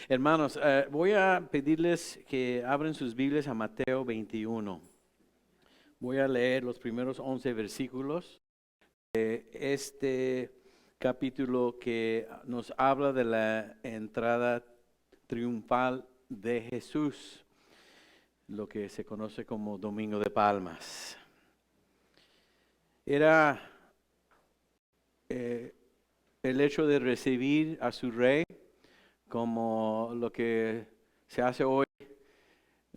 Hermanos, voy a pedirles que abran sus Biblias a Mateo 21. Voy a leer los primeros 11 versículos de este capítulo que nos habla de la entrada triunfal de Jesús, lo que se conoce como Domingo de Palmas. Era el hecho de recibir a su rey, como lo que se hace hoy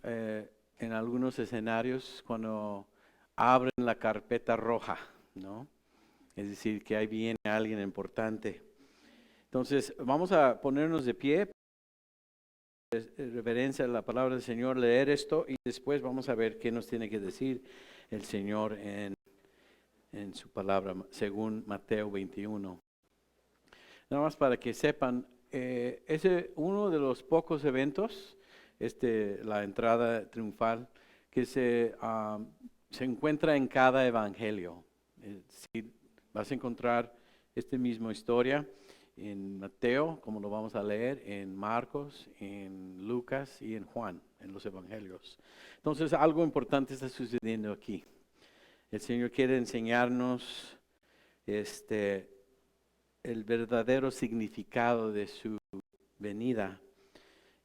en algunos escenarios cuando abren la carpeta roja, ¿no? Es decir, que ahí viene alguien importante. Entonces, vamos a ponernos de pie, en reverencia a la palabra del Señor, leer esto y después vamos a ver qué nos tiene que decir el Señor en su palabra, según Mateo 21. Nada más para que sepan, ese uno de los pocos eventos, la entrada triunfal, que se encuentra en cada evangelio. Si vas a encontrar esta misma historia en Mateo, como lo vamos a leer, en Marcos, en Lucas y en Juan, en los evangelios. Entonces, algo importante está sucediendo aquí. El Señor quiere enseñarnos el verdadero significado de su venida.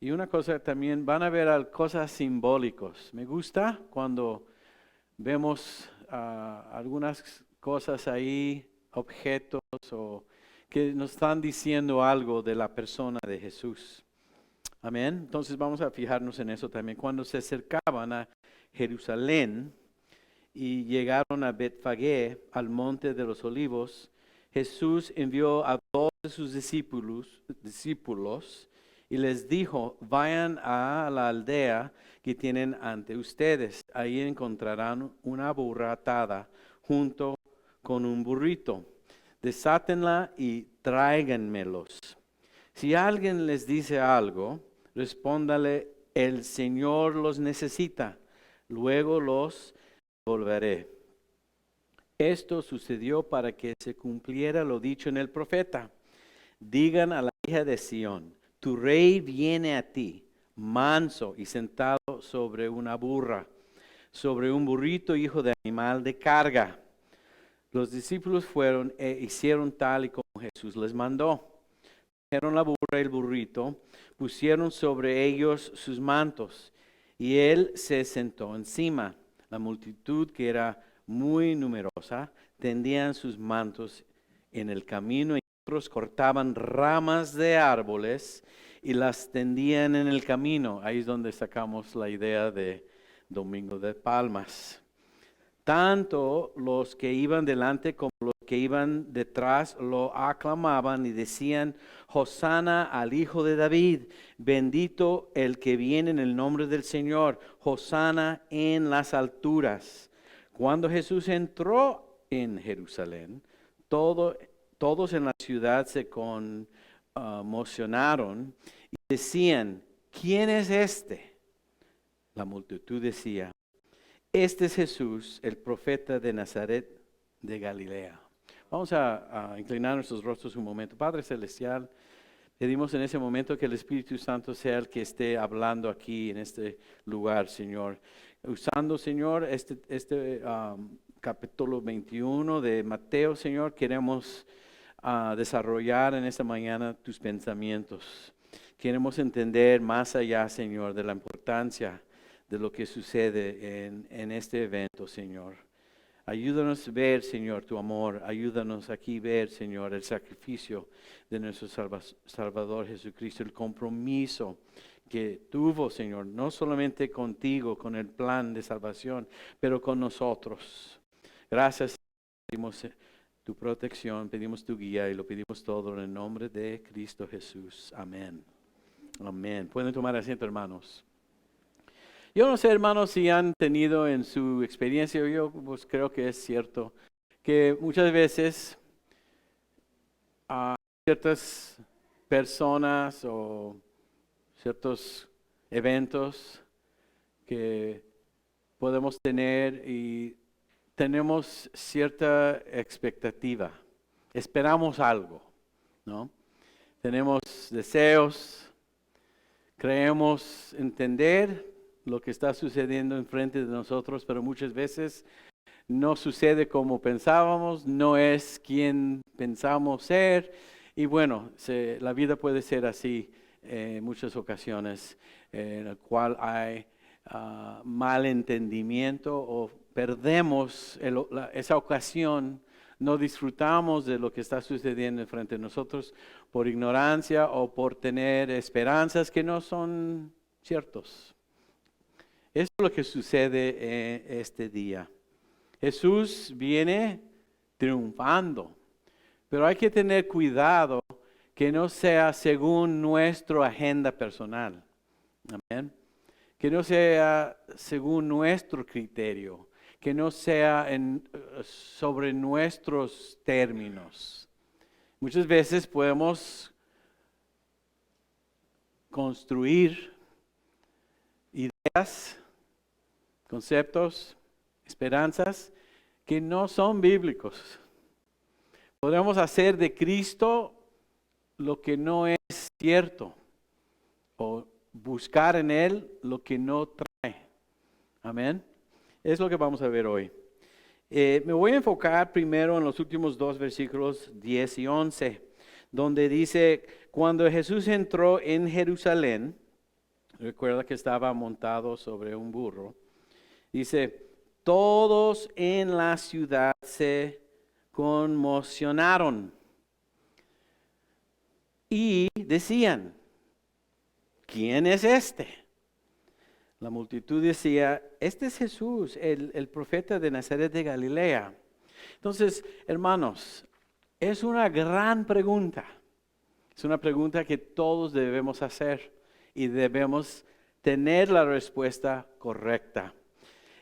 Y una cosa también, van a ver cosas simbólicas. Me gusta cuando vemos algunas cosas ahí, objetos o que nos están diciendo algo de la persona de Jesús. Amén. Entonces vamos a fijarnos en eso también. Cuando se acercaban a Jerusalén y llegaron a Betfagé, al monte de los olivos, Jesús envió a dos de sus discípulos y les dijo: vayan a la aldea que tienen ante ustedes. Ahí encontrarán una burra atada junto con un burrito. Desátenla y tráiganmelos. Si alguien les dice algo, respóndale: el Señor los necesita, luego los volveré. Esto sucedió para que se cumpliera lo dicho en el profeta: digan a la hija de Sión, tu rey viene a ti, manso y sentado sobre una burra, sobre un burrito, hijo de animal de carga. Los discípulos fueron e hicieron tal y como Jesús les mandó. Trajeron la burra y el burrito, pusieron sobre ellos sus mantos, y él se sentó encima. La multitud, que era muy numerosa, tendían sus mantos en el camino, y otros cortaban ramas de árboles y las tendían en el camino. Ahí es donde sacamos la idea de Domingo de Palmas. Tanto los que iban delante como los que iban detrás lo aclamaban y decían: Hosana al Hijo de David, bendito el que viene en el nombre del Señor, Hosana en las alturas. Cuando Jesús entró en Jerusalén, todos en la ciudad se conmocionaron y decían: ¿quién es este? La multitud decía: este es Jesús, el profeta de Nazaret de Galilea. Vamos a inclinar nuestros rostros un momento. Padre Celestial, pedimos en ese momento que el Espíritu Santo sea el que esté hablando aquí en este lugar, Señor. Usando, Señor, capítulo 21 de Mateo, Señor, queremos desarrollar en esta mañana tus pensamientos. Queremos entender más allá, Señor, de la importancia de lo que sucede en este evento, Señor. Ayúdanos a ver, Señor, tu amor. Ayúdanos aquí a ver, Señor, el sacrificio de nuestro Salvador Jesucristo, el compromiso que tuvo, Señor, no solamente contigo, con el plan de salvación, pero con nosotros. Gracias, pedimos tu protección, pedimos tu guía y lo pedimos todo en el nombre de Cristo Jesús. Amén. Amén. Pueden tomar asiento, hermanos. Yo no sé, hermanos, si han tenido en su experiencia, yo pues creo que es cierto, que muchas veces ciertas personas o ciertos eventos que podemos tener y tenemos cierta expectativa, esperamos algo, ¿no? Tenemos deseos, Creemos entender lo que está sucediendo enfrente de nosotros, pero muchas veces no sucede como pensábamos, no es quien pensamos ser. Y bueno, la vida puede ser así en muchas ocasiones, en el cual hay mal entendimiento o perdemos esa ocasión, no disfrutamos de lo que está sucediendo frente a nosotros por ignorancia o por tener esperanzas que no son ciertos. Eso es lo que sucede en este día. Jesús viene triunfando, pero hay que tener cuidado que no sea según nuestra agenda personal. Amén. Que no sea según nuestro criterio, que no sea sobre nuestros términos. Muchas veces podemos construir ideas, conceptos, esperanzas que no son bíblicos. Podemos hacer de Cristo lo que no es cierto o buscar en Él lo que no trae. Amén. Es lo que vamos a ver hoy. Me voy a enfocar primero en los últimos dos versículos 10 y 11, donde dice, cuando Jesús entró en Jerusalén, recuerda que estaba montado sobre un burro, dice, todos en la ciudad se conmocionaron y decían, ¿quién es este? La multitud decía, este es Jesús, el profeta de Nazaret de Galilea. Entonces, hermanos, es una gran pregunta. Es una pregunta que todos debemos hacer y debemos tener la respuesta correcta.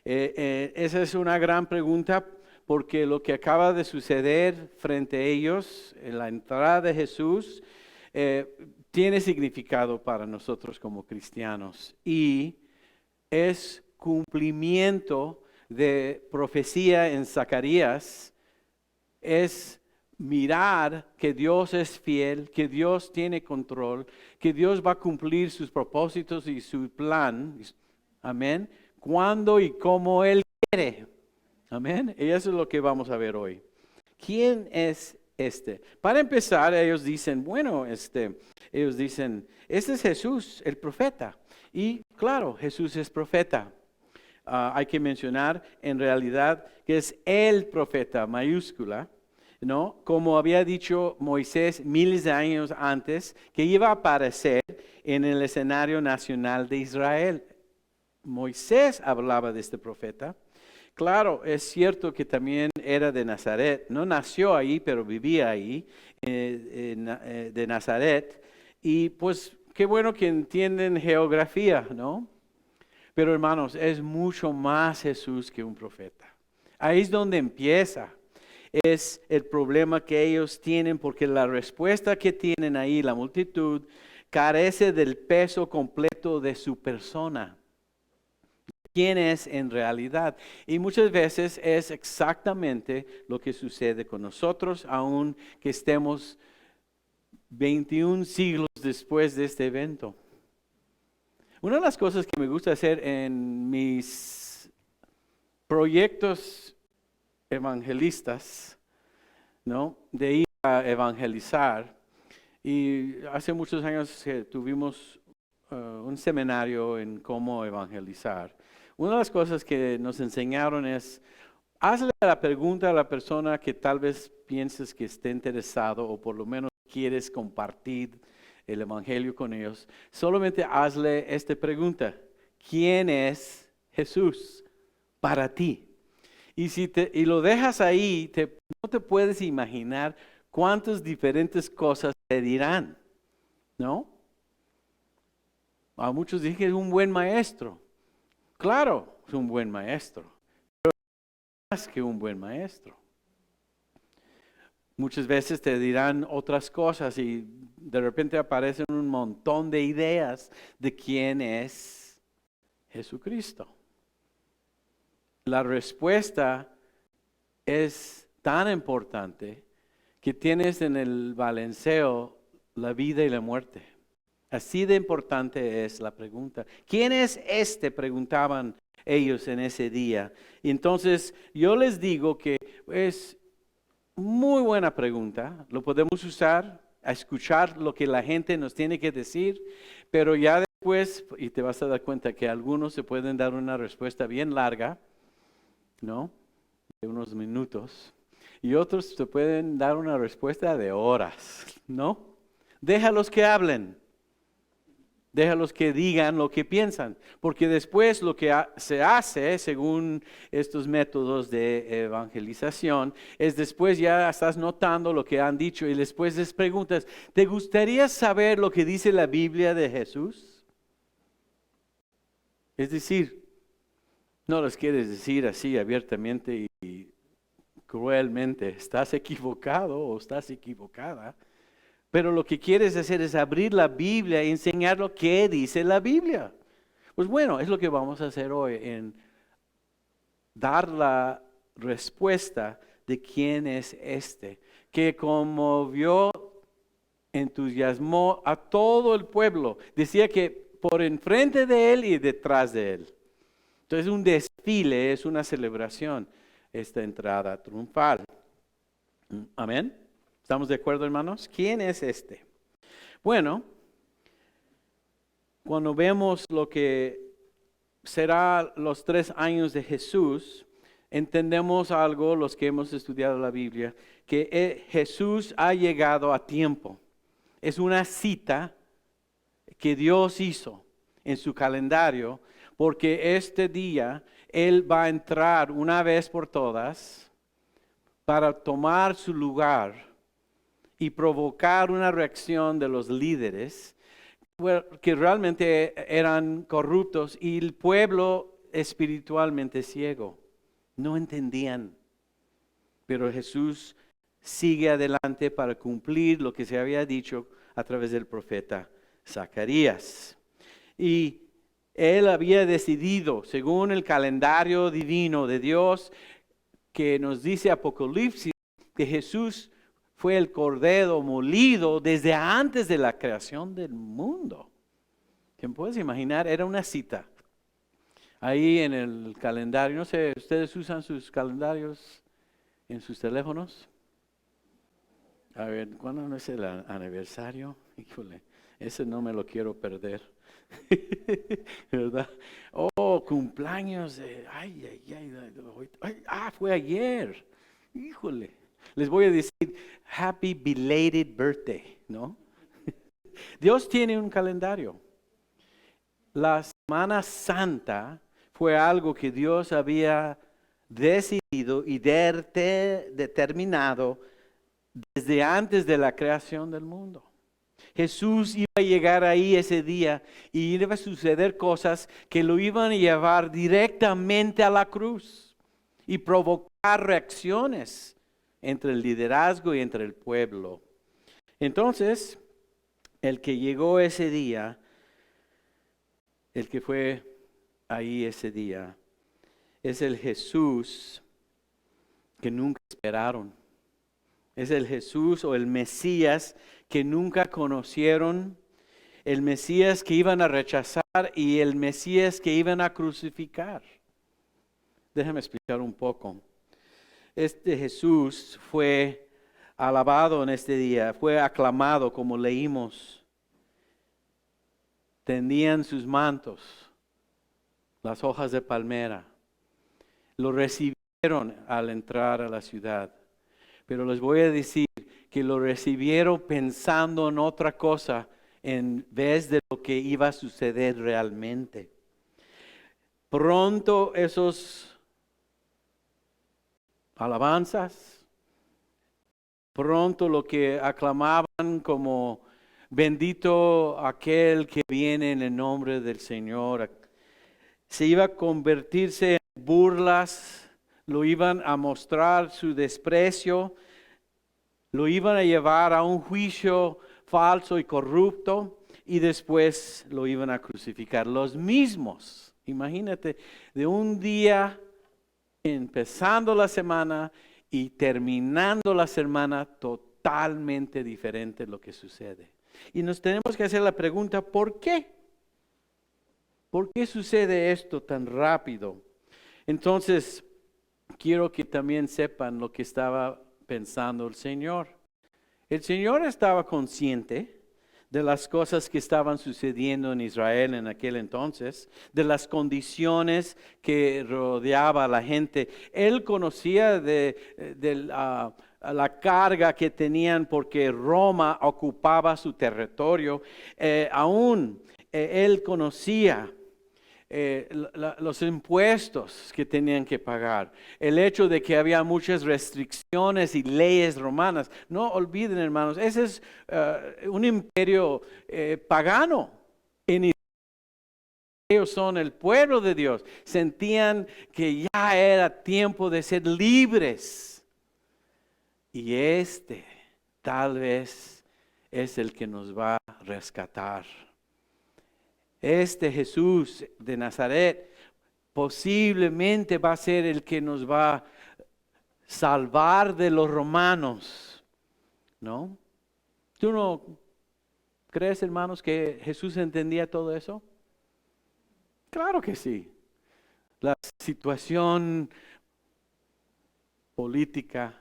Esa es una gran pregunta porque lo que acaba de suceder frente a ellos, en la entrada de Jesús, tiene significado para nosotros como cristianos y es cumplimiento de profecía en Zacarías, es mirar que Dios es fiel, que Dios tiene control, que Dios va a cumplir sus propósitos y su plan, amén, cuando y como Él quiere, amén, y eso es lo que vamos a ver hoy. ¿Quién es este? Para empezar, ellos dicen, este es Jesús, el profeta. Y claro, Jesús es profeta. Hay que mencionar en realidad que es el profeta, mayúscula, ¿no? Como había dicho Moisés miles de años antes, que iba a aparecer en el escenario nacional de Israel. Moisés hablaba de este profeta. Claro, es cierto que también era de Nazaret. No nació ahí, pero vivía ahí, de Nazaret. Y pues qué bueno que entienden geografía, ¿no? Pero hermanos, es mucho más Jesús que un profeta. Ahí es donde empieza. Es el problema que ellos tienen porque la respuesta que tienen ahí la multitud carece del peso completo de su persona. ¿Quién es en realidad? Y muchas veces es exactamente lo que sucede con nosotros, aun que estemos 21 siglos después de este evento. Una de las cosas que me gusta hacer en mis proyectos evangelistas, ¿no? De ir a evangelizar, y hace muchos años tuvimos un seminario en cómo evangelizar. Una de las cosas que nos enseñaron es, hazle la pregunta a la persona que tal vez pienses que esté interesado o por lo menos quieres compartir el evangelio con ellos. Solamente hazle esta pregunta: ¿quién es Jesús para ti? Y lo dejas ahí, no te puedes imaginar cuántas diferentes cosas te dirán, ¿no? A muchos dicen que es un buen maestro. Claro, es un buen maestro, pero más que un buen maestro. Muchas veces te dirán otras cosas y de repente aparecen un montón de ideas de quién es Jesucristo. La respuesta es tan importante que tienes en el balanceo la vida y la muerte. Así de importante es la pregunta. ¿Quién es este? Preguntaban ellos en ese día. Y entonces yo les digo que es muy buena pregunta. Lo podemos usar a escuchar lo que la gente nos tiene que decir, pero ya después, y te vas a dar cuenta que algunos se pueden dar una respuesta bien larga, ¿no? De unos minutos. Y otros te pueden dar una respuesta de horas, ¿no? Déjalos que hablen. Déjalos que digan lo que piensan, porque después lo que se hace, según estos métodos de evangelización, es después ya estás notando lo que han dicho y después les preguntas, ¿te gustaría saber lo que dice la Biblia de Jesús? Es decir, no les quieres decir así abiertamente y cruelmente, estás equivocado o estás equivocada. Pero lo que quieres hacer es abrir la Biblia y enseñar lo que dice la Biblia. Pues bueno, es lo que vamos a hacer hoy, en dar la respuesta de quién es este, que conmovió, entusiasmó a todo el pueblo. Decía que por enfrente de él y detrás de él. Entonces un desfile, es una celebración, esta entrada triunfal. Amén. ¿Estamos de acuerdo, hermanos? ¿Quién es este? Bueno, cuando vemos lo que será los 3 años de Jesús, entendemos algo, los que hemos estudiado la Biblia, que Jesús ha llegado a tiempo. Es una cita que Dios hizo en su calendario, porque este día Él va a entrar una vez por todas para tomar su lugar y provocar una reacción de los líderes que realmente eran corruptos y el pueblo espiritualmente ciego. No entendían. Pero Jesús sigue adelante para cumplir lo que se había dicho a través del profeta Zacarías. Y él había decidido, según el calendario divino de Dios, que nos dice Apocalipsis, que Jesús fue el cordero molido desde antes de la creación del mundo. ¿Quién puedes imaginar? Era una cita. Ahí en el calendario, no sé, ¿ustedes usan sus calendarios en sus teléfonos? A ver, ¿cuándo es el aniversario? Híjole, ese no me lo quiero perder. ¿Verdad? Oh, cumpleaños. Fue ayer. Híjole. Les voy a decir happy belated birthday, ¿no? Dios tiene un calendario. La Semana Santa fue algo que Dios había decidido y determinado desde antes de la creación del mundo. Jesús iba a llegar ahí ese día y iba a suceder cosas que lo iban a llevar directamente a la cruz y provocar reacciones entre el liderazgo y entre el pueblo. Entonces, el que llegó ese día, el que fue ahí ese día, es el Jesús que nunca esperaron. Es el Jesús o el Mesías que nunca conocieron, el Mesías que iban a rechazar y el Mesías que iban a crucificar. Déjame explicar un poco. Este Jesús fue alabado en este día, fue aclamado como leímos. Tendían sus mantos, las hojas de palmera. Lo recibieron al entrar a la ciudad. Pero les voy a decir que lo recibieron pensando en otra cosa en vez de lo que iba a suceder realmente. Pronto esos alabanzas, pronto lo que aclamaban como bendito aquel que viene en el nombre del Señor, se iba a convertirse en burlas, lo iban a mostrar su desprecio, lo iban a llevar a un juicio falso y corrupto y después lo iban a crucificar. Los mismos, imagínate, de un día empezando la semana y terminando la semana totalmente diferente lo que sucede. Y nos tenemos que hacer la pregunta, ¿por qué? ¿Por qué sucede esto tan rápido? Entonces, quiero que también sepan lo que estaba pensando el Señor. El Señor estaba consciente de las cosas que estaban sucediendo en Israel en aquel entonces, de las condiciones que rodeaba a la gente. Él conocía de la carga que tenían porque Roma ocupaba su territorio. Él conocía los impuestos que tenían que pagar, el hecho de que había muchas restricciones y leyes romanas. No olviden, hermanos, ese es un imperio pagano. En Ellos son el pueblo de Dios. Sentían que ya era tiempo de ser libres. Y tal vez es el que nos va a rescatar. Jesús de Nazaret posiblemente va a ser el que nos va a salvar de los romanos, ¿no? ¿Tú no crees, hermanos, que Jesús entendía todo eso? Claro que sí. La situación política,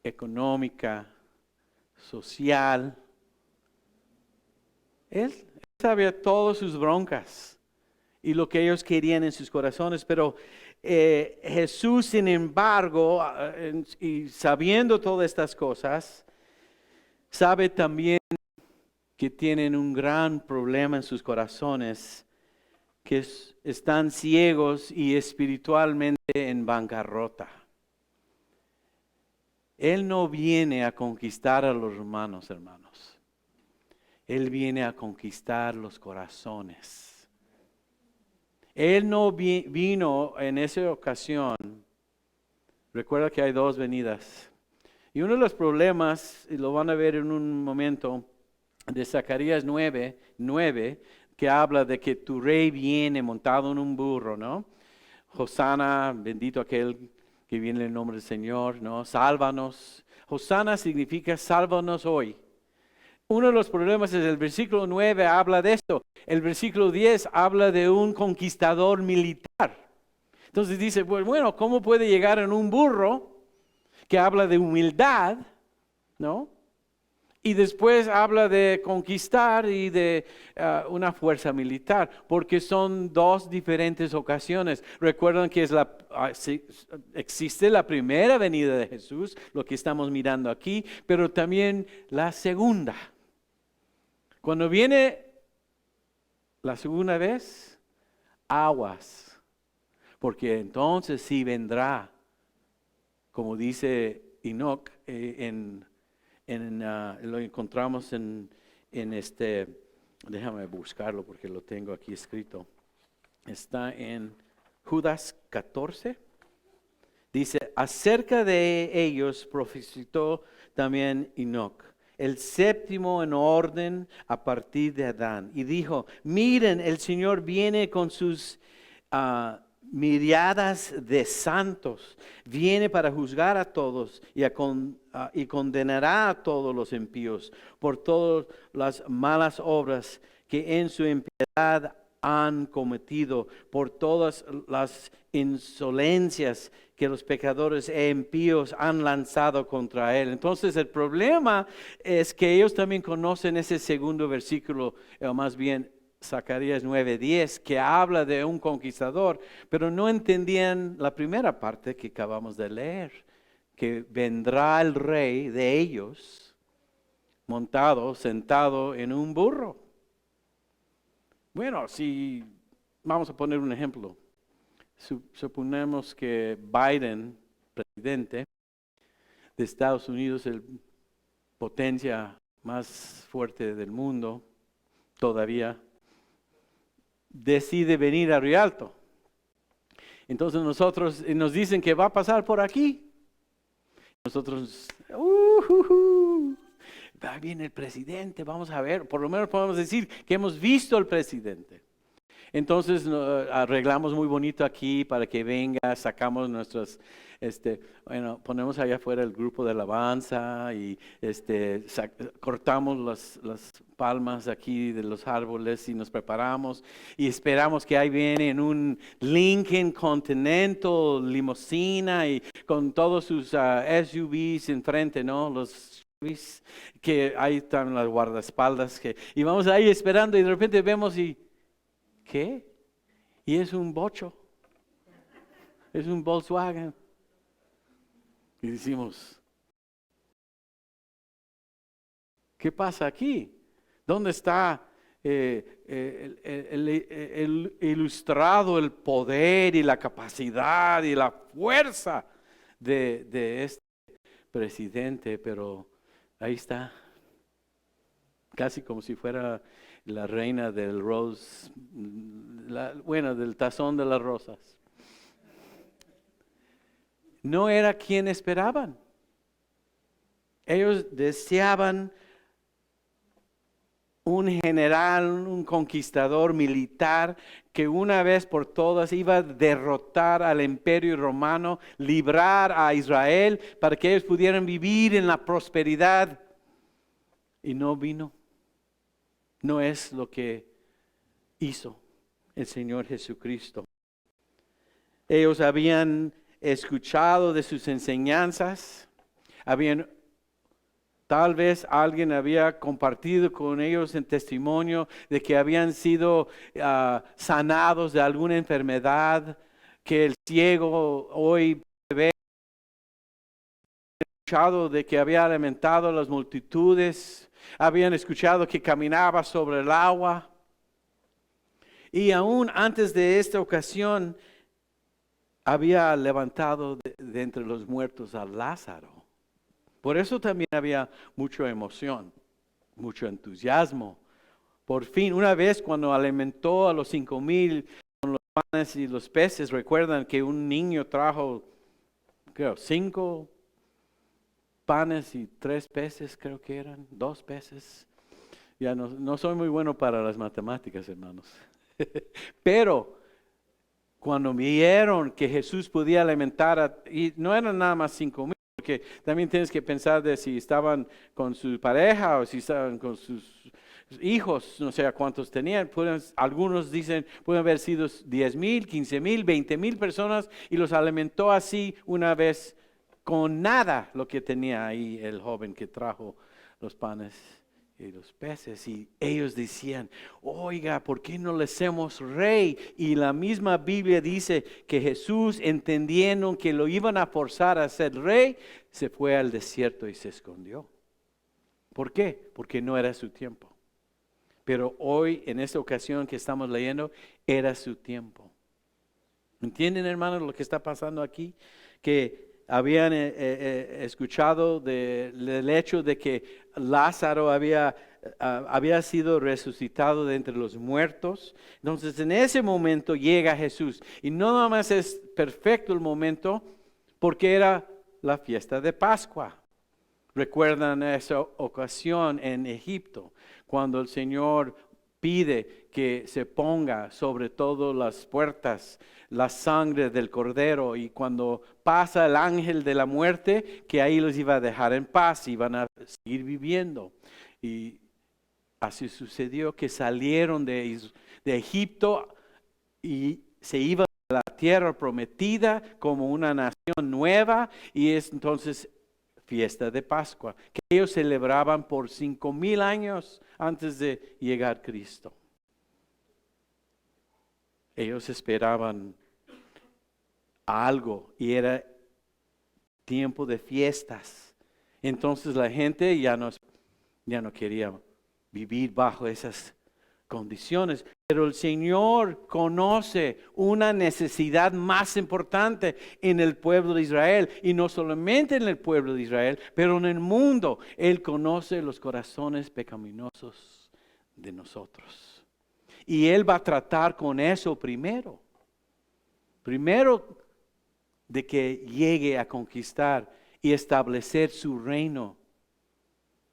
económica, social, Él sabía todas sus broncas y lo que ellos querían en sus corazones, pero Jesús, sin embargo, y sabiendo todas estas cosas, sabe también que tienen un gran problema en sus corazones, que están ciegos y espiritualmente en bancarrota. Él no viene a conquistar a los romanos, hermanos. Él viene a conquistar los corazones. Él no vino en esa ocasión. Recuerda que hay dos venidas. Y uno de los problemas, y lo van a ver en un momento, de Zacarías 9, que habla de que tu rey viene montado en un burro, ¿no? Hosana, bendito aquel que viene en el nombre del Señor, ¿no? Sálvanos. Hosana significa sálvanos hoy. Uno de los problemas es el versículo 9 habla de esto. El versículo 10 habla de un conquistador militar. Entonces dice, bueno, ¿cómo puede llegar en un burro que habla de humildad, ¿no? Y después habla de conquistar y de una fuerza militar, porque son dos diferentes ocasiones. Recuerdan que existe la primera venida de Jesús, lo que estamos mirando aquí, pero también la segunda. Cuando viene la segunda vez, aguas, porque entonces sí vendrá, como dice Enoch, lo encontramos déjame buscarlo porque lo tengo aquí escrito. Está en Judas 14. Dice, acerca de ellos profetizó también Enoch, el séptimo en orden a partir de Adán. Y dijo, miren, el Señor viene con sus miriadas de santos, viene para juzgar a todos y condenará a todos los impíos por todas las malas obras que en su impiedad han cometido, por todas las insolencias que los pecadores e impíos han lanzado contra él. Entonces el problema es que ellos también conocen ese segundo versículo, o más bien Zacarías 9:10, que habla de un conquistador, pero no entendían la primera parte que acabamos de leer, que vendrá el rey de ellos sentado en un burro. Bueno, si vamos a poner un ejemplo, suponemos que Biden, presidente de Estados Unidos, el potencia más fuerte del mundo, todavía, decide venir a Rialto. Entonces nos dicen que va a pasar por aquí. Nosotros, va bien el presidente, vamos a ver, por lo menos podemos decir que hemos visto al presidente. Entonces arreglamos muy bonito aquí para que venga, sacamos nuestras, bueno, ponemos allá afuera el grupo de alabanza y cortamos las palmas aquí de los árboles y nos preparamos y esperamos que ahí viene en un Lincoln Continental, limusina y con todos sus SUVs enfrente, ¿no? Los SUVs, que ahí están las guardaespaldas y vamos ahí esperando y de repente vemos y ¿qué? Y es un bocho, es un Volkswagen. Y decimos, ¿qué pasa aquí? ¿Dónde está el ilustrado el poder y la capacidad y la fuerza de este presidente? Pero ahí está, casi como si fuera la reina del rose, bueno, del tazón de las rosas. No era quien esperaban. Ellos deseaban un general, un conquistador militar que una vez por todas iba a derrotar al imperio romano, librar a Israel para que ellos pudieran vivir en la prosperidad. Y no vino. No es lo que hizo el Señor Jesucristo. Ellos habían escuchado de sus enseñanzas, tal vez alguien había compartido con ellos en testimonio de que habían sido sanados de alguna enfermedad, que el ciego hoy ve, escuchado de que había alimentado a las multitudes, habían escuchado que caminaba sobre el agua. Y aún antes de esta ocasión, había levantado de entre los muertos a Lázaro. Por eso también había mucha emoción, mucho entusiasmo. Por fin, una vez cuando alimentó a los 5,000 con los panes y los peces, recuerdan que un niño trajo, creo, 5 panes y 3 peces, creo que eran, 2 peces. Ya no soy muy bueno para las matemáticas, hermanos. Pero cuando vieron que Jesús podía alimentar, y no eran nada más 5,000, porque también tienes que pensar de si estaban con su pareja o si estaban con sus hijos, no sé a cuántos tenían. Algunos dicen pueden haber sido 10,000, 15,000, 20,000 personas y los alimentó así una vez con nada lo que tenía ahí el joven que trajo los panes y los peces. Y ellos decían, oiga, ¿por qué no le hacemos rey? Y la misma Biblia dice que Jesús, entendiendo que lo iban a forzar a ser rey, se fue al desierto y se escondió. ¿Por qué? Porque no era su tiempo. Pero hoy, en esta ocasión que estamos leyendo, era su tiempo. ¿Entienden, hermanos, lo que está pasando aquí? Que habían escuchado del hecho de que Lázaro había sido resucitado de entre los muertos. Entonces en ese momento llega Jesús. Y no nada más es perfecto el momento porque era la fiesta de Pascua. Recuerdan esa ocasión en Egipto, cuando el Señor pide que se ponga sobre todas las puertas la sangre del cordero, y cuando pasa el ángel de la muerte, que ahí los iba a dejar en paz y van a seguir viviendo. Y así sucedió, que salieron de Egipto y se iban a la tierra prometida como una nación nueva, y es entonces fiesta de Pascua, que ellos celebraban por 5,000 años antes de llegar Cristo. Ellos esperaban algo y era tiempo de fiestas. Entonces la gente ya no quería vivir bajo esas condiciones. Pero el Señor conoce una necesidad más importante en el pueblo de Israel. Y no solamente en el pueblo de Israel, pero en el mundo. Él conoce los corazones pecaminosos de nosotros. Y Él va a tratar con eso primero. Primero de que llegue a conquistar y establecer su reino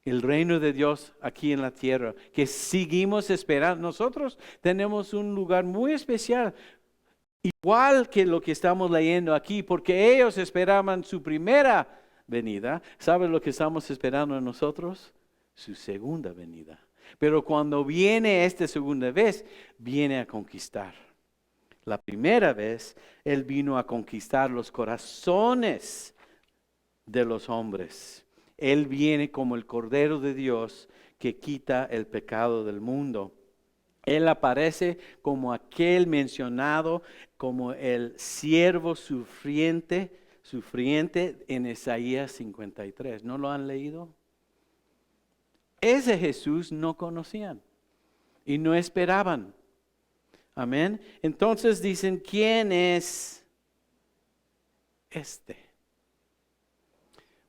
el reino de Dios aquí en la tierra, que seguimos esperando. Nosotros tenemos un lugar muy especial, igual que lo que estamos leyendo aquí, porque ellos esperaban su primera venida. ¿Saben lo que estamos esperando nosotros? Su segunda venida. Pero cuando viene esta segunda vez, viene a conquistar. La primera vez, Él vino a conquistar los corazones de los hombres. Él viene como el Cordero de Dios que quita el pecado del mundo. Él aparece como aquel mencionado como el siervo sufriente en Isaías 53. ¿No lo han leído? Ese Jesús no conocían y no esperaban. Amén. Entonces dicen, ¿quién es este?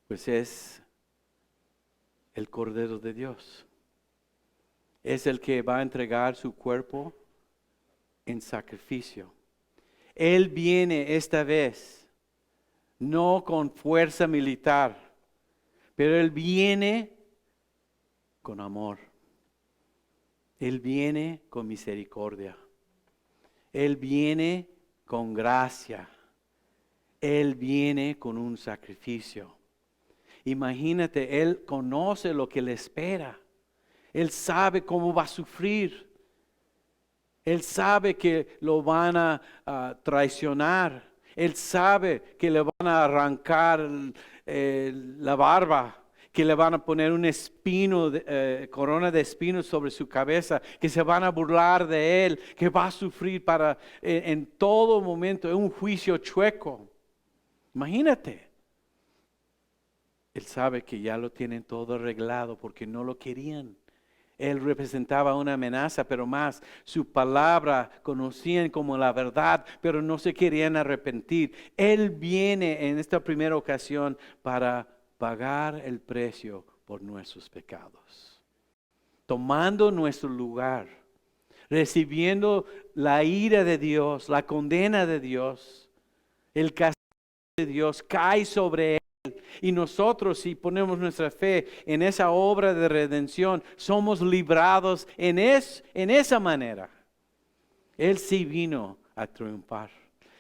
Pues es el Cordero de Dios. Es el que va a entregar su cuerpo en sacrificio. Él viene esta vez, no con fuerza militar, pero Él viene con amor. Él viene con misericordia. Él viene con gracia. Él viene con un sacrificio. Imagínate, Él conoce lo que le espera. Él sabe cómo va a sufrir. Él sabe que lo van a traicionar. Él sabe que le van a arrancar la barba, que le van a poner un espino, corona de espinos sobre su cabeza, que se van a burlar de Él, que va a sufrir en todo momento, en un juicio chueco. Imagínate. Él sabe que ya lo tienen todo arreglado porque no lo querían. Él representaba una amenaza, pero más su palabra conocían como la verdad, pero no se querían arrepentir. Él viene en esta primera ocasión para pagar el precio por nuestros pecados, tomando nuestro lugar, recibiendo la ira de Dios, la condena de Dios, el castigo de Dios cae sobre Él. Y nosotros, si ponemos nuestra fe en esa obra de redención, somos librados en esa manera. Él sí vino a triunfar.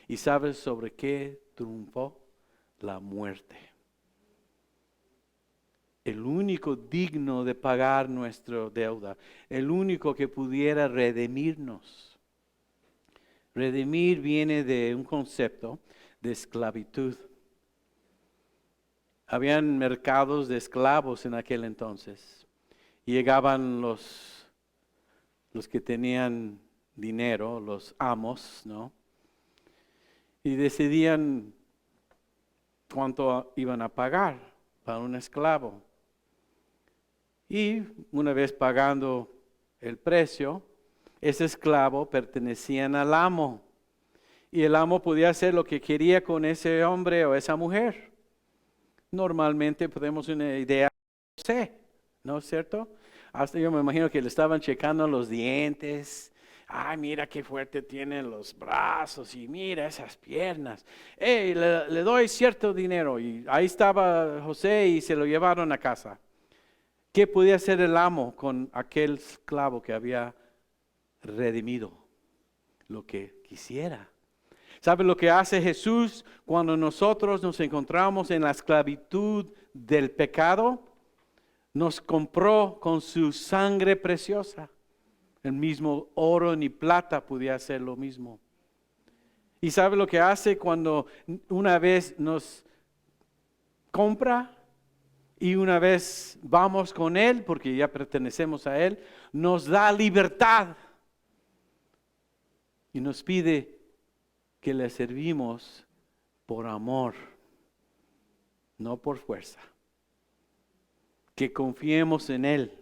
¿Y sabes sobre qué triunfó? La muerte. El único digno de pagar nuestra deuda. El único que pudiera redimirnos. Redimir viene de un concepto de esclavitud. Habían mercados de esclavos en aquel entonces. Llegaban los que tenían dinero, los amos, ¿no? Y decidían cuánto iban a pagar para un esclavo. Y una vez pagando el precio, ese esclavo pertenecía al amo. Y el amo podía hacer lo que quería con ese hombre o esa mujer. Normalmente podemos una idea, no sé, ¿no es cierto? Hasta yo me imagino que le estaban checando los dientes. Ay, mira qué fuerte tienen los brazos y mira esas piernas. Le doy cierto dinero. Y ahí estaba José y se lo llevaron a casa. ¿Qué podía hacer el amo con aquel esclavo que había redimido? Lo que quisiera. ¿Sabe lo que hace Jesús cuando nosotros nos encontramos en la esclavitud del pecado? Nos compró con su sangre preciosa. El mismo oro ni plata podía hacer lo mismo. ¿Y sabe lo que hace cuando una vez nos compra y una vez vamos con Él, porque ya pertenecemos a Él, nos da libertad y nos pide que le servimos por amor, no por fuerza, que confiemos en Él.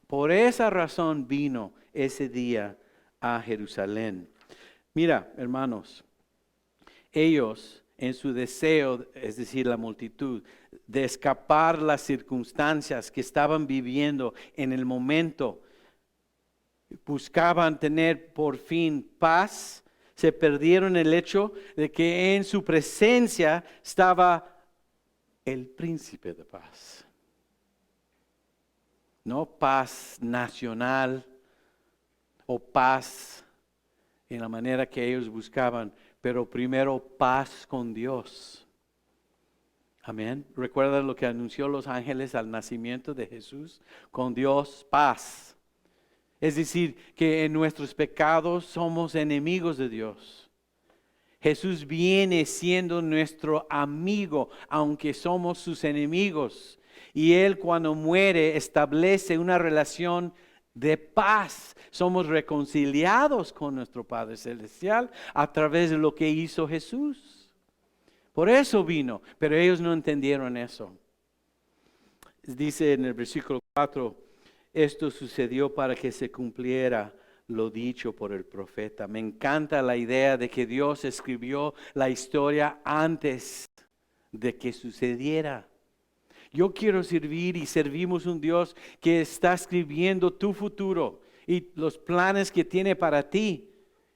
Por esa razón vino ese día a Jerusalén. Mira, hermanos, ellos en su deseo, es decir, la multitud, de escapar las circunstancias que estaban viviendo en el momento, buscaban tener por fin paz. Se perdieron el hecho de que en su presencia estaba el príncipe de paz. no paz nacional o paz en la manera que ellos buscaban, pero primero paz con Dios. Amén. ¿Recuerdan lo que anunció los ángeles al nacimiento de Jesús? Con Dios, paz. Es decir, que en nuestros pecados somos enemigos de Dios. Jesús viene siendo nuestro amigo, aunque somos sus enemigos. Y Él cuando muere establece una relación de paz. Somos reconciliados con nuestro Padre Celestial a través de lo que hizo Jesús. Por eso vino, pero ellos no entendieron eso. Dice en el versículo 4, esto sucedió para que se cumpliera lo dicho por el profeta. Me encanta la idea de que Dios escribió la historia antes de que sucediera. Yo quiero servir y servimos un Dios que está escribiendo tu futuro y los planes que tiene para ti.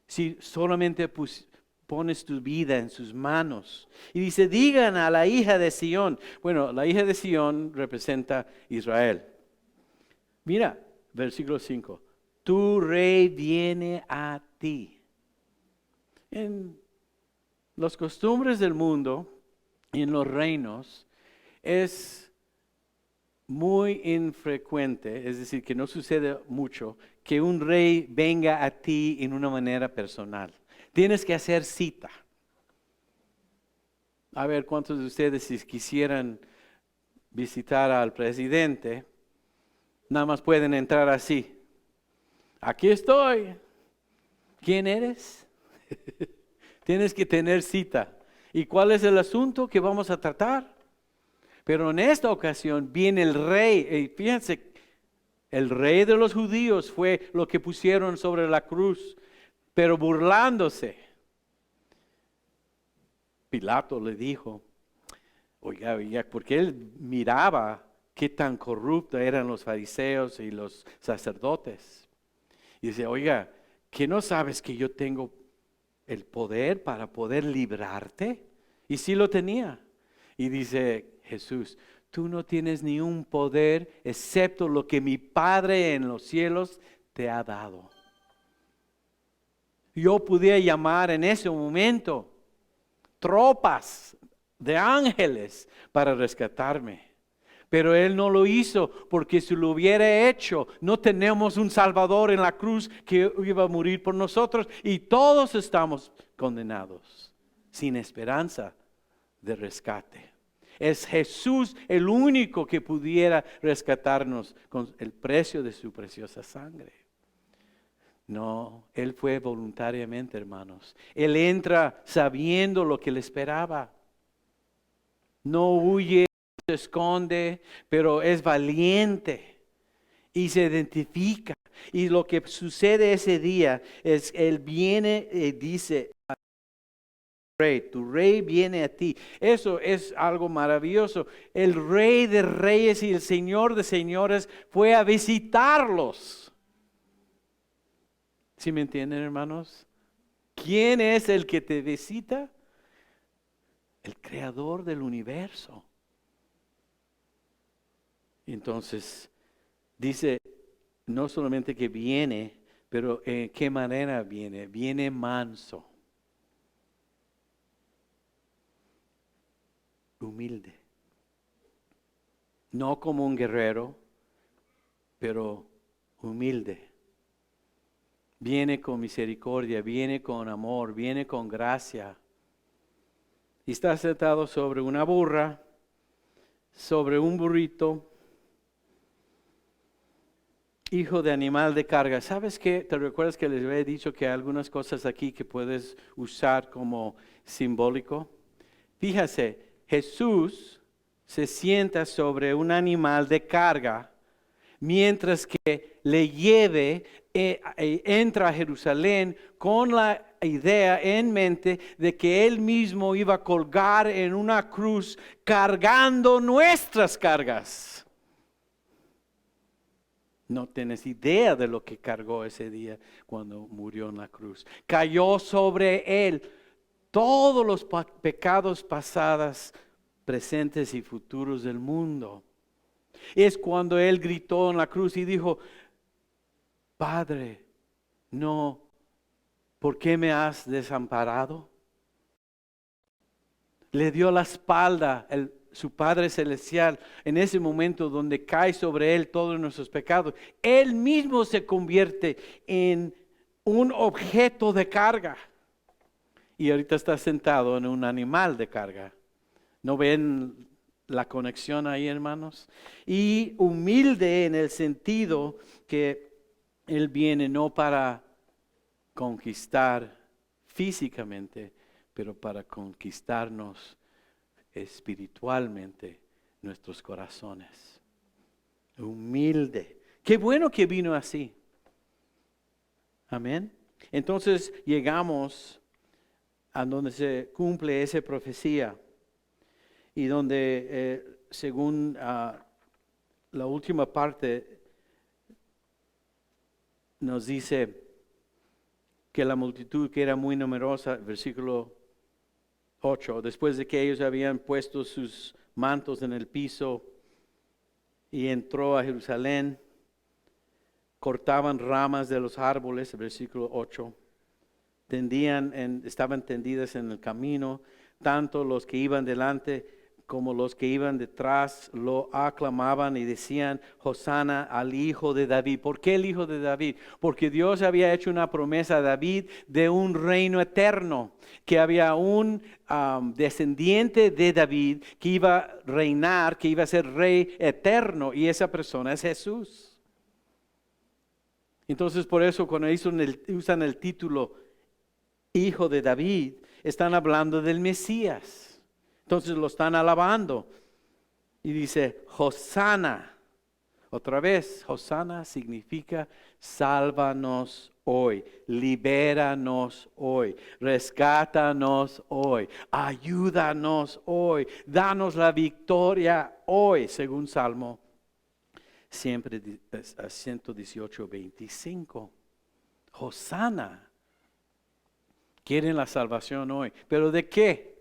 Si solamente pones tu vida en sus manos. Y dice, digan a la hija de Sión. Bueno, la hija de Sión representa Israel. Mira, versículo 5. Tu rey viene a ti. En las costumbres del mundo y en los reinos es muy infrecuente, es decir, que no sucede mucho, que un rey venga a ti en una manera personal. Tienes que hacer cita. A ver, ¿cuántos de ustedes si quisieran visitar al presidente, nada más pueden entrar así? Aquí estoy. ¿Quién eres? Tienes que tener cita. ¿Y cuál es el asunto que vamos a tratar? Pero en esta ocasión viene el rey. Y fíjense, el rey de los judíos fue lo que pusieron sobre la cruz, pero burlándose. Pilato le dijo, oiga, porque él miraba qué tan corruptos eran los fariseos y los sacerdotes. Y dice, oiga, ¿qué no sabes que yo tengo el poder para poder librarte? Y sí lo tenía. Y dice Jesús, tú no tienes ni un poder excepto lo que mi Padre en los cielos te ha dado. Yo pudiera llamar en ese momento tropas de ángeles para rescatarme. Pero Él no lo hizo, porque si lo hubiera hecho, no tenemos un Salvador en la cruz que iba a morir por nosotros y todos estamos condenados, sin esperanza de rescate. Es Jesús el único que pudiera rescatarnos con el precio de su preciosa sangre. No, Él fue voluntariamente, hermanos. Él entra sabiendo lo que le esperaba. No huye, se esconde, pero es valiente y se identifica. Y lo que sucede ese día es, Él viene y dice, Rey, tu rey viene a ti. Eso es algo maravilloso. El Rey de reyes y el Señor de señores fue a visitarlos. ¿Sí me entienden, hermanos? ¿Quién es el que te visita? El creador del universo. Entonces, dice, no solamente que viene, pero ¿en qué manera viene? Viene manso. Humilde. No como un guerrero, pero humilde. Viene con misericordia, viene con amor, viene con gracia. Y está sentado sobre una burra, sobre un burrito, hijo de animal de carga. ¿Sabes qué? ¿Te recuerdas que les había dicho que hay algunas cosas aquí que puedes usar como simbólico? Fíjase, Jesús se sienta sobre un animal de carga, mientras que le lleve, entra a Jerusalén con la idea en mente de que Él mismo iba a colgar en una cruz cargando nuestras cargas. No tienes idea de lo que cargó ese día cuando murió en la cruz. Cayó sobre Él todos los pecados pasados, presentes y futuros del mundo. Es cuando Él gritó en la cruz y dijo, Padre, no, ¿por qué me has desamparado? Le dio la espalda su Padre Celestial en ese momento donde cae sobre Él todos nuestros pecados. Él mismo se convierte en un objeto de carga. Y ahorita está sentado en un animal de carga. ¿No ven la conexión ahí, hermanos? Y humilde en el sentido que Él viene no para conquistar físicamente, pero para conquistarnos espiritualmente nuestros corazones. Humilde. Qué bueno que vino así. Amén. Entonces llegamos a donde se cumple esa profecía y donde según la última parte nos dice que la multitud que era muy numerosa, versículo 8, después de que ellos habían puesto sus mantos en el piso y entró a Jerusalén, cortaban ramas de los árboles, versículo 8, estaban tendidas en el camino, tanto los que iban delante como los que iban detrás lo aclamaban y decían, Hosana al Hijo de David. ¿Por qué el Hijo de David? Porque Dios había hecho una promesa a David de un reino eterno, que había un descendiente de David que iba a reinar, que iba a ser rey eterno, y esa persona es Jesús. Entonces por eso cuando usan el título Hijo de David, están hablando del Mesías. Entonces lo están alabando. Y dice, Hosana. Otra vez, Hosana significa sálvanos hoy, libéranos hoy, rescátanos hoy, ayúdanos hoy, danos la victoria hoy, según Salmo 118, 25. Hosana. Quieren la salvación hoy. ¿Pero de qué?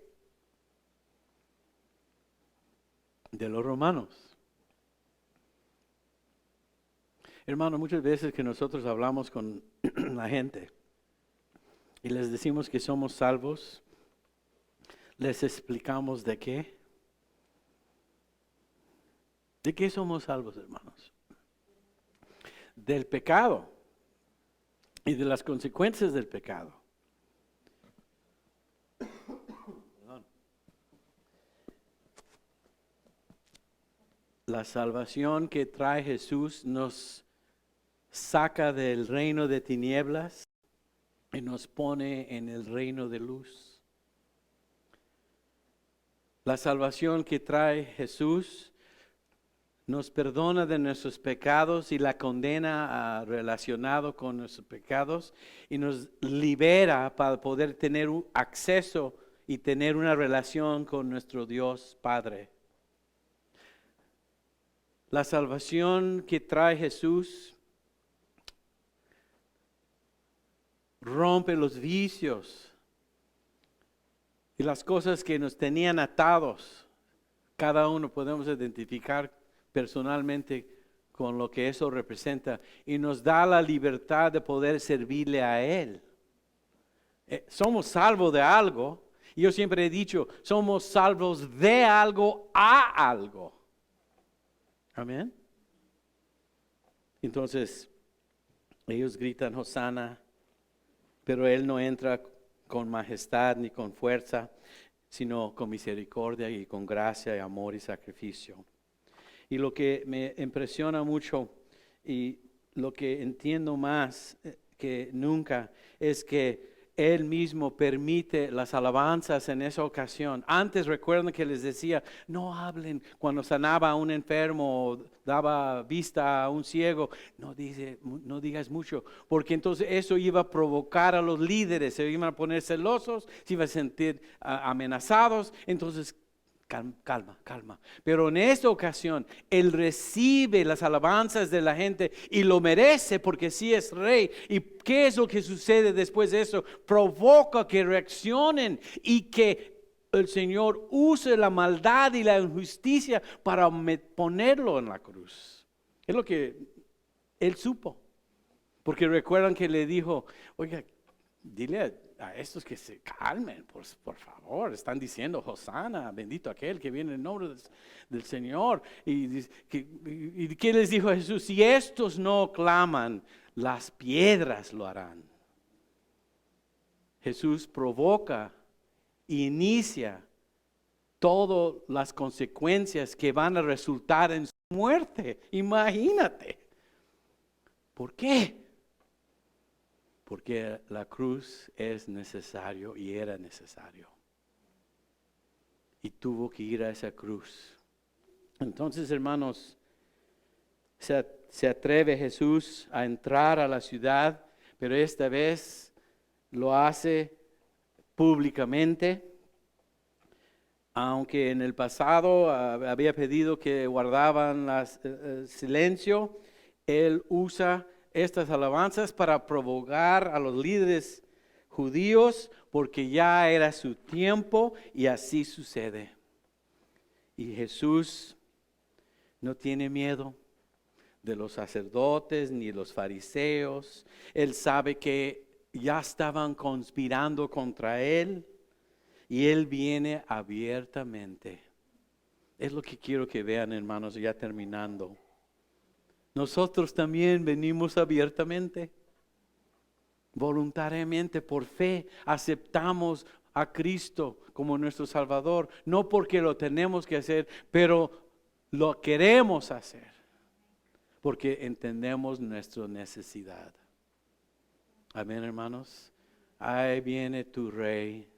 De los romanos. Hermano, muchas veces que nosotros hablamos con la gente y les decimos que somos salvos, les explicamos de qué. ¿De qué somos salvos, hermanos? Del pecado y de las consecuencias del pecado. La salvación que trae Jesús nos saca del reino de tinieblas y nos pone en el reino de luz. La salvación que trae Jesús nos perdona de nuestros pecados y la condena relacionado con nuestros pecados y nos libera para poder tener un acceso y tener una relación con nuestro Dios Padre. La salvación que trae Jesús rompe los vicios y las cosas que nos tenían atados. Cada uno podemos identificar personalmente con lo que eso representa y nos da la libertad de poder servirle a Él. Somos salvos de algo. Yo siempre he dicho, somos salvos de algo a algo. Amén. Entonces, ellos gritan Hosana, pero Él no entra con majestad ni con fuerza, sino con misericordia y con gracia y amor y sacrificio. Y lo que me impresiona mucho y lo que entiendo más que nunca es que Él mismo permite las alabanzas en esa ocasión. Antes recuerden que les decía, no hablen cuando sanaba a un enfermo o daba vista a un ciego. No digas mucho, porque entonces eso iba a provocar a los líderes, se iban a poner celosos, se iban a sentir amenazados. Entonces, calma. Pero en esta ocasión, Él recibe las alabanzas de la gente y lo merece porque sí es rey. ¿Y qué es lo que sucede después de eso? Provoca que reaccionen y que el Señor use la maldad y la injusticia para ponerlo en la cruz. Es lo que Él supo. Porque recuerdan que le dijo, oiga, dile a estos que se calmen, por favor. Están diciendo, Hosana, bendito aquel que viene en nombre del Señor. ¿Y qué les dijo Jesús? Si estos no claman, las piedras lo harán. Jesús provoca e inicia todas las consecuencias que van a resultar en su muerte. Imagínate. ¿Por qué? Porque la cruz es necesario y era necesario. Y tuvo que ir a esa cruz. Entonces, hermanos, se atreve Jesús a entrar a la ciudad, pero esta vez lo hace públicamente. Aunque en el pasado había pedido que guardaban silencio, Él usa estas alabanzas para provocar a los líderes judíos, porque ya era su tiempo y así sucede. Y Jesús no tiene miedo de los sacerdotes ni los fariseos. Él sabe que ya estaban conspirando contra Él y Él viene abiertamente. Es lo que quiero que vean, hermanos, ya terminando. Nosotros también venimos abiertamente, voluntariamente, por fe, aceptamos a Cristo como nuestro Salvador, no porque lo tenemos que hacer, pero lo queremos hacer, porque entendemos nuestra necesidad. Amén, hermanos. Ahí viene tu Rey.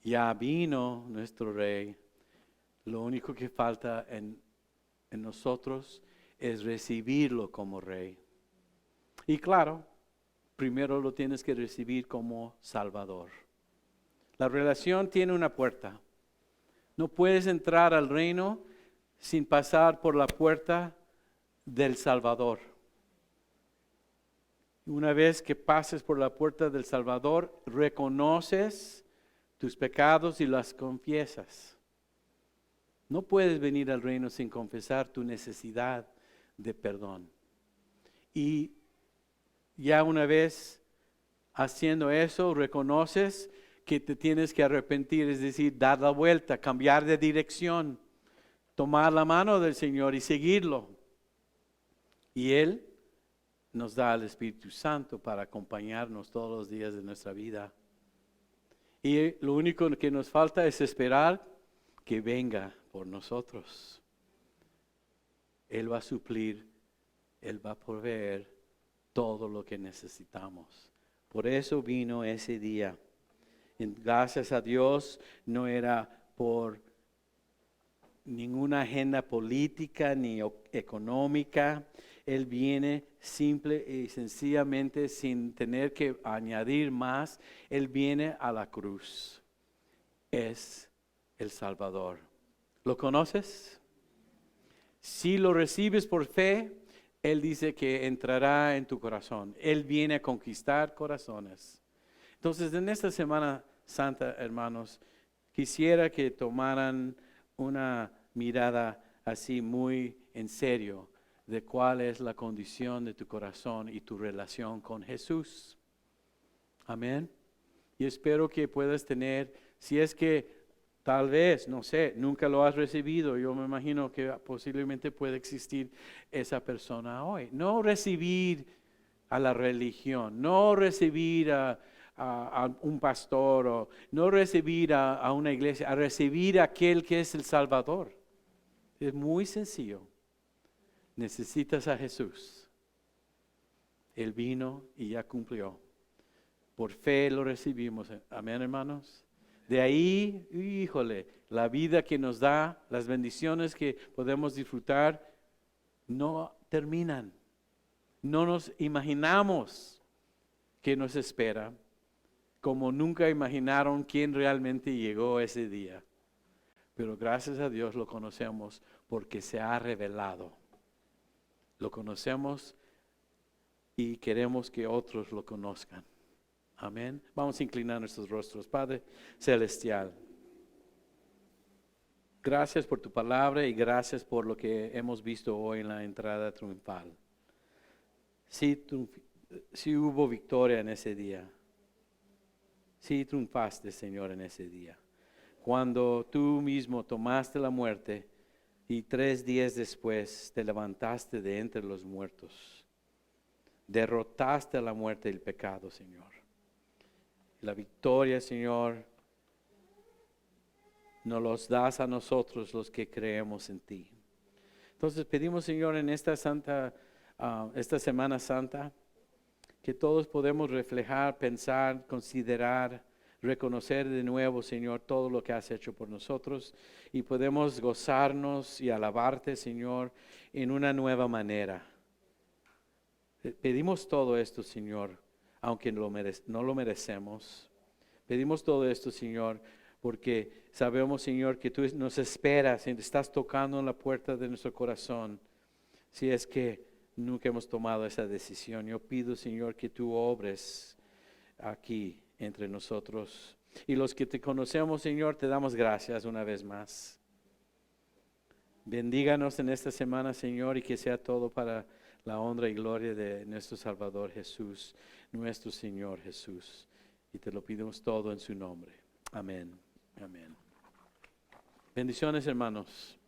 Ya vino nuestro Rey. Lo único que falta en nosotros es recibirlo como Rey. Y claro, primero lo tienes que recibir como Salvador. La relación tiene una puerta. No puedes entrar al reino sin pasar por la puerta del Salvador. Una vez que pases por la puerta del Salvador, reconoces tus pecados y las confiesas. No puedes venir al reino sin confesar tu necesidad de perdón. Y ya una vez haciendo eso, reconoces que te tienes que arrepentir, es decir, dar la vuelta, cambiar de dirección, tomar la mano del Señor y seguirlo. Y Él nos da al Espíritu Santo para acompañarnos todos los días de nuestra vida. Y lo único que nos falta es esperar que venga por nosotros. Él va a suplir, Él va a proveer todo lo que necesitamos. Por eso vino ese día. Y gracias a Dios, no era por ninguna agenda política ni económica. Él viene simple y sencillamente sin tener que añadir más. Él viene a la cruz. Es el Salvador. ¿Lo conoces? Si lo recibes por fe, Él dice que entrará en tu corazón. Él viene a conquistar corazones. Entonces, en esta Semana Santa, hermanos, quisiera que tomaran una mirada así muy en serio de cuál es la condición de tu corazón y tu relación con Jesús. Amén. Y espero que puedas tener, si es que tal vez, no sé, nunca lo has recibido, yo me imagino que posiblemente puede existir esa persona hoy. No recibir a la religión, no recibir a un pastor, o no recibir a una iglesia, a recibir a aquel que es el Salvador. Es muy sencillo. Necesitas a Jesús. Él vino y ya cumplió. Por fe lo recibimos. Amén, hermanos. De ahí, híjole, la vida que nos da, las bendiciones que podemos disfrutar, no terminan. No nos imaginamos qué nos espera, como nunca imaginaron quién realmente llegó ese día. Pero gracias a Dios lo conocemos porque se ha revelado. Lo conocemos y queremos que otros lo conozcan. Amén. Vamos a inclinar nuestros rostros. Padre Celestial, Gracias por tu palabra y gracias por lo que hemos visto hoy en la entrada triunfal. Sí, sí hubo victoria en ese día. Sí triunfaste, Señor, en ese día. Cuando tú mismo tomaste la muerte y 3 días después te levantaste de entre los muertos. Derrotaste a la muerte y el pecado, Señor. La victoria, Señor, nos los das a nosotros los que creemos en ti. Entonces pedimos, Señor, en esta esta Semana Santa, que todos podemos reflejar, pensar, considerar, reconocer de nuevo, Señor, todo lo que has hecho por nosotros y podemos gozarnos y alabarte, Señor, en una nueva manera. Pedimos todo esto, Señor, aunque no lo merecemos. Pedimos todo esto, Señor, porque sabemos, Señor, que tú nos esperas y estás tocando en la puerta de nuestro corazón. Si es que nunca hemos tomado esa decisión, yo pido, Señor, que tú obres aquí entre nosotros. Y los que te conocemos, Señor, te damos gracias una vez más. Bendíganos en esta semana, Señor, y que sea todo para la honra y gloria de nuestro Salvador Jesús, nuestro Señor Jesús. Y te lo pedimos todo en su nombre. Amén. Amén. Bendiciones, hermanos.